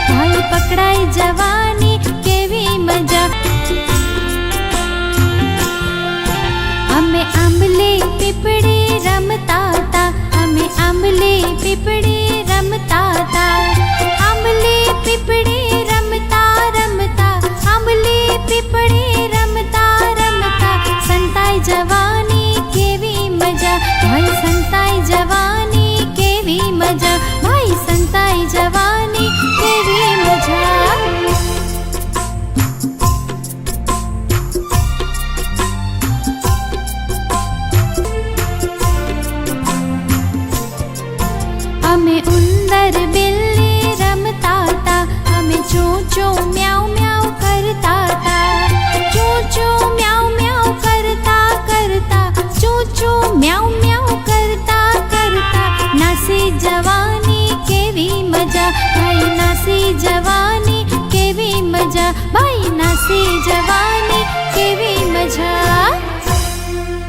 ભાઈ પકડાઈ જવાની કેવી મજા। અમે આંબલી પીપળી રમતા હતા, અમે આંબલી પીપળી રમતા હતા। આંબલી પીપળી રમતા રમતા, આંબલી પીપળી રમતા રમતા સંતાઈ જવાની કેવી મજા। ભાઈ સંતાઈ જવાની કેવી મજા, ભાઈ સંતાઈ જવાની કેવી મજા। અમે ઉંદર બિલ્લી રમતા હતા, અમે ચૂં ચૂં મ્યાઉ મ્યાઉ કરતા હતા। ચૂં ચૂં મ્યાઉ મ્યાઉ કરતા કરતા, ચૂં ચૂં મ્યાઉ મ્યાઉ કરતા કરતા નાસી જવાની કેવી મજા। ભાઈ નાસી જવાની કેવી મજા, ભાઈ નાસી જવાની કેવી મજા।